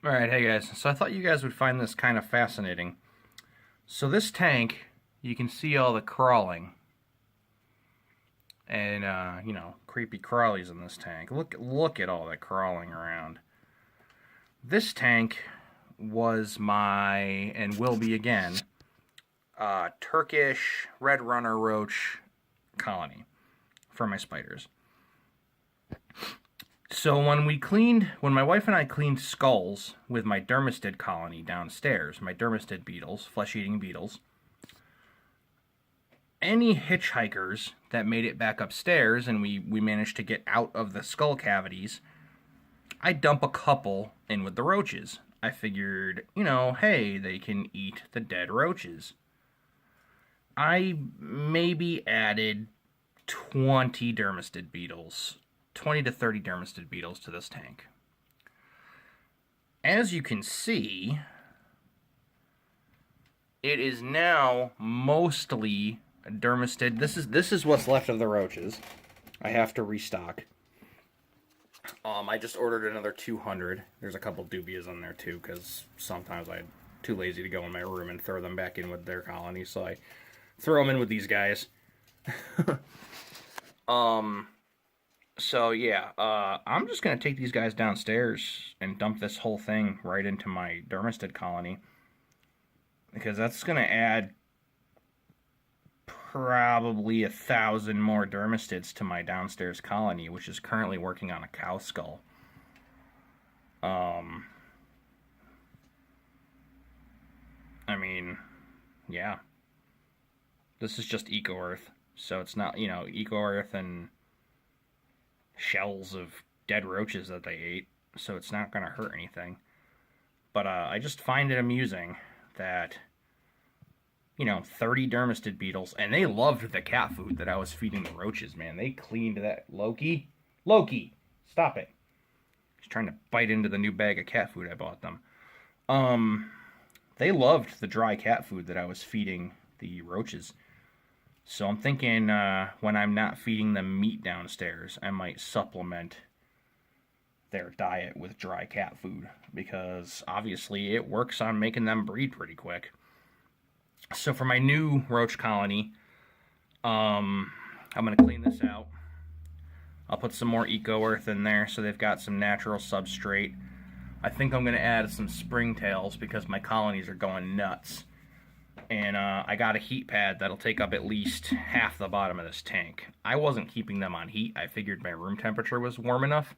Alright, hey guys. So I thought you guys would find this kind of fascinating. So this tank, you can see all the crawling. And, creepy crawlies in this tank. Look at all that crawling around. This tank was my, and will be again, Turkish red runner roach colony for my spiders. So when my wife and I cleaned skulls with my Dermestid colony downstairs, my Dermestid beetles, flesh-eating beetles, any hitchhikers that made it back upstairs and we managed to get out of the skull cavities, I dump a couple in with the roaches. I figured, hey, they can eat the dead roaches. I maybe added 20 Dermestid beetles, 20 to 30 Dermestid beetles to this tank. As you can see, it is now mostly Dermestid. This is what's left of the roaches. I have to restock. I just ordered another 200. There's a couple dubias in there too, because sometimes I'm too lazy to go in my room and throw them back in with their colony, so I throw them in with these guys. So yeah, I'm just gonna take these guys downstairs and dump this whole thing right into my Dermestid colony, because that's gonna add probably 1,000 more Dermestids to my downstairs colony, which is currently working on a cow skull. I mean, yeah. This is just Eco Earth, so it's not, Eco Earth and shells of dead roaches that they ate, so it's not going to hurt anything. But I just find it amusing that 30 Dermestid beetles, and they loved the cat food that I was feeding the roaches, man. They cleaned that. Loki, stop it. He's trying to bite into the new bag of cat food I bought them. They loved the dry cat food that I was feeding the roaches. So I'm thinking when I'm not feeding them meat downstairs, I might supplement their diet with dry cat food, because obviously it works on making them breed pretty quick. So for my new roach colony, I'm going to clean this out. I'll put some more Eco Earth in there so they've got some natural substrate. I think I'm going to add some springtails because my colonies are going nuts. And I got a heat pad that'll take up at least half the bottom of this tank. I wasn't keeping them on heat. I figured my room temperature was warm enough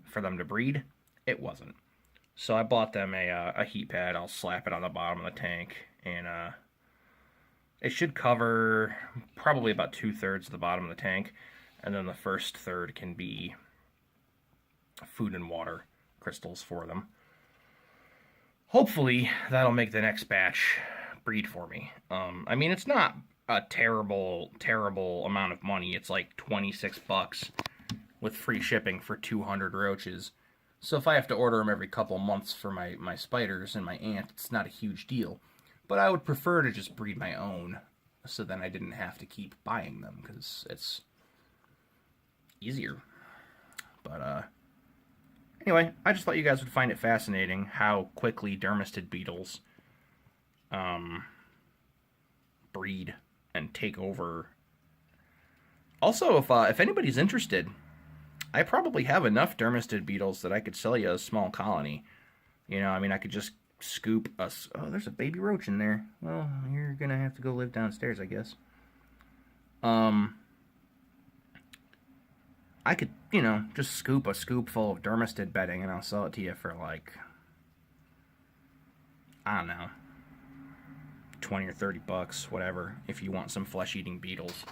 for them to breed. It wasn't. So I bought them a heat pad. I'll slap it on the bottom of the tank, and it should cover probably about 2/3 of the bottom of the tank, and then the first third can be food and water crystals for them. Hopefully that'll make the next batch breed for me. I mean, it's not a terrible amount of money. It's like 26 bucks with free shipping for 200 roaches. So if I have to order them every couple months for my spiders and my ant, it's not a huge deal. But I would prefer to just breed my own, so then I didn't have to keep buying them, because it's easier. But anyway, I just thought you guys would find it fascinating how quickly Dermestid beetles breed and take over. Also, if anybody's interested, I probably have enough Dermestid beetles that I could sell you a small colony. I could just scoop us. Oh, there's a baby roach in there. Well, you're gonna have to go live downstairs, I guess. I could, just scoop a scoop full of Dermestid bedding and I'll sell it to you for like, I don't know, 20 or 30 bucks, whatever, if you want some flesh-eating beetles.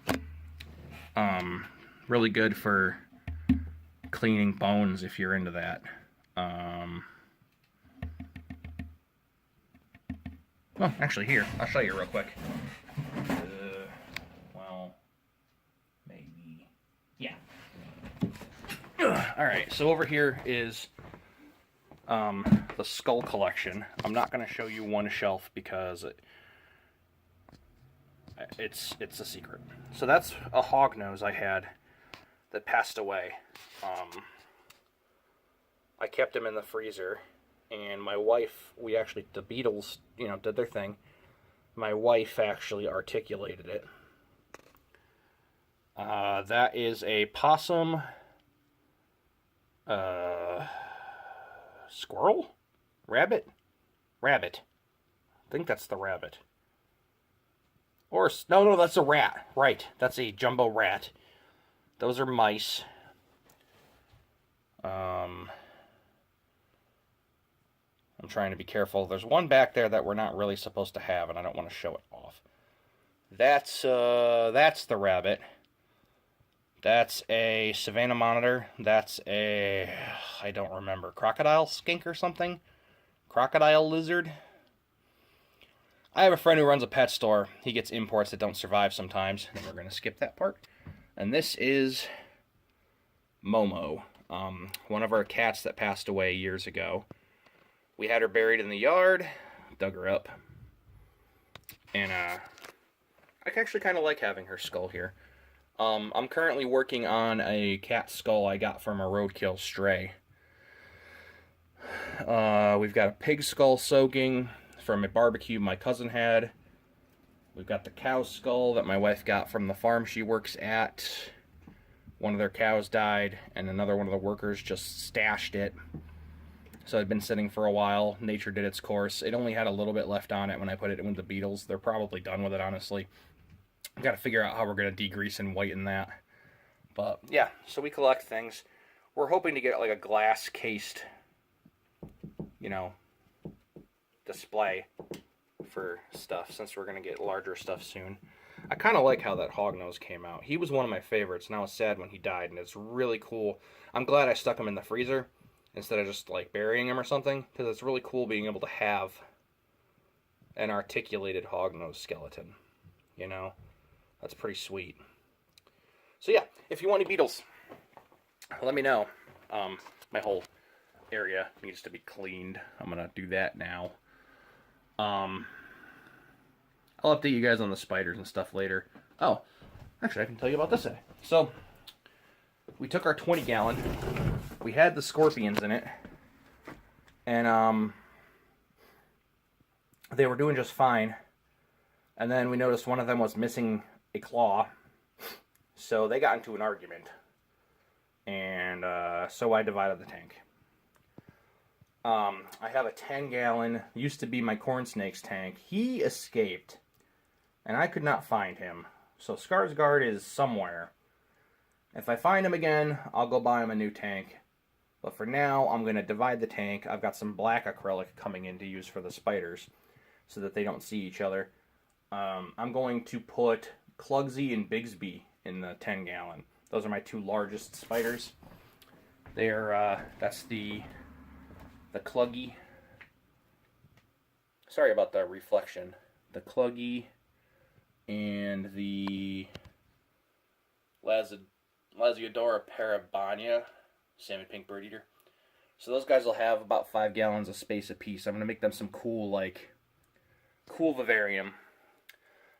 Really good for cleaning bones if you're into that. Well, actually, here, I'll show you real quick. Maybe. Yeah. Alright, so over here is the skull collection. I'm not going to show you one shelf because it's a secret. So that's a hognose I had that passed away. I kept him in the freezer, and my wife, the beetles, did their thing. My wife actually articulated it. That is a possum, squirrel, rabbit. I think that's the rabbit. Or no, that's a rat. Right, that's a jumbo rat. Those are mice. I'm trying to be careful. There's one back there that we're not really supposed to have, and I don't want to show it off. That's the rabbit. That's a Savannah monitor. That's a, I don't remember, crocodile skink or something? Crocodile lizard? I have a friend who runs a pet store. He gets imports that don't survive sometimes, and we're going to skip that part. And this is Momo, one of our cats that passed away years ago. We had her buried in the yard, dug her up, and I actually kind of like having her skull here. I'm currently working on a cat skull I got from a roadkill stray. We've got a pig skull soaking from a barbecue my cousin had. We've got the cow skull that my wife got from the farm she works at. One of their cows died, and another one of the workers just stashed it. So it'd been sitting for a while. Nature did its course. It only had a little bit left on it when I put it in with the beetles. They're probably done with it, honestly. I've got to figure out how we're going to degrease and whiten that. But, yeah, so we collect things. We're hoping to get, like, a glass-cased, display for stuff, since we're going to get larger stuff soon. I kind of like how that hognose came out. He was one of my favorites, and I was sad when he died, and it's really cool. I'm glad I stuck him in the freezer instead of just, like, burying him or something, because it's really cool being able to have an articulated hognose skeleton, That's pretty sweet. So yeah, if you want any beetles, let me know. My whole area needs to be cleaned. I'm going to do that now. I'll update you guys on the spiders and stuff later. Oh, actually I can tell you about this today. So, we took our 20-gallon. We had the scorpions in it. And they were doing just fine. And then we noticed one of them was missing a claw, so they got into an argument, and so I divided the tank. I have a 10-gallon, used to be my corn snakes tank. He escaped, and I could not find him, so Skarsgård is somewhere. If I find him again, I'll go buy him a new tank, but for now, I'm going to divide the tank. I've got some black acrylic coming in to use for the spiders, so that they don't see each other. I'm going to put Clugsy and Bigsby in the 10-gallon. Those are my two largest spiders. They're, that's the Cluggy. Sorry about the reflection. The Cluggy and the Lasiodora parabania, salmon pink bird eater. So those guys will have about 5 gallons of space apiece. I'm going to make them some cool vivarium.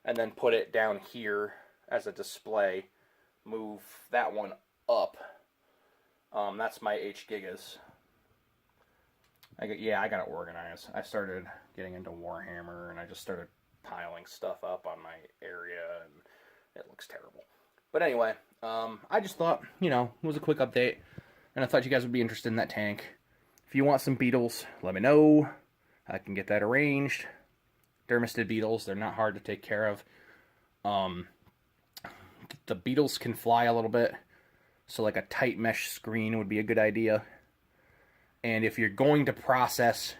And then put it down here as a display. Move that one up. That's my H Gigas. I got to organize. I started getting into Warhammer, and I just started piling stuff up on my area, and it looks terrible. But anyway, I just thought, it was a quick update, and I thought you guys would be interested in that tank. If you want some beetles, let me know. I can get that arranged. Dermestid beetles, they're not hard to take care of. The beetles can fly a little bit, so like a tight mesh screen would be a good idea. And if you're going to process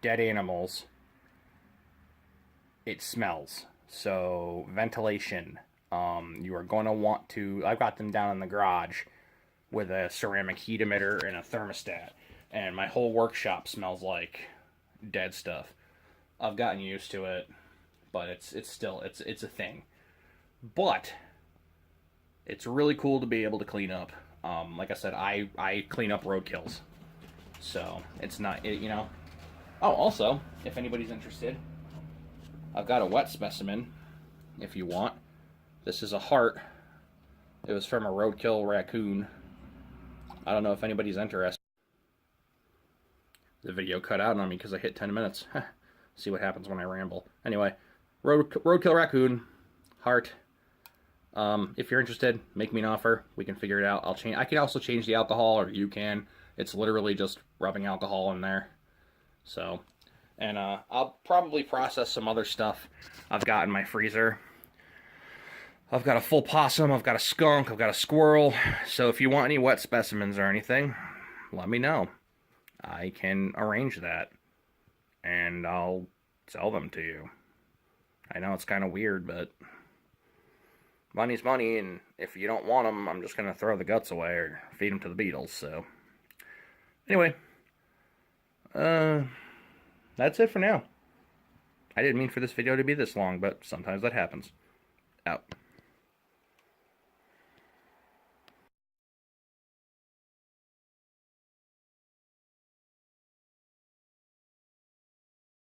dead animals, it smells. So ventilation, you are going to want to, I've got them down in the garage with a ceramic heat emitter and a thermostat, and my whole workshop smells like dead stuff. I've gotten used to it, but it's still a thing. But it's really cool to be able to clean up. Like I said, I clean up roadkills, so it's not Oh, also, if anybody's interested, I've got a wet specimen. If you want, this is a heart. It was from a roadkill raccoon. I don't know if anybody's interested. The video cut out on me because I hit 10 minutes. See what happens when I ramble. Anyway, roadkill raccoon, heart. If you're interested, make me an offer. We can figure it out. I can also change the alcohol, or you can. It's literally just rubbing alcohol in there. So, and I'll probably process some other stuff I've got in my freezer. I've got a full possum, I've got a skunk, I've got a squirrel. So if you want any wet specimens or anything, let me know. I can arrange that, and I'll sell them to you. I know it's kind of weird, but money's money, and if you don't want them, I'm just going to throw the guts away or feed them to the beetles. So, anyway, that's it for now. I didn't mean for this video to be this long, but sometimes that happens. Out.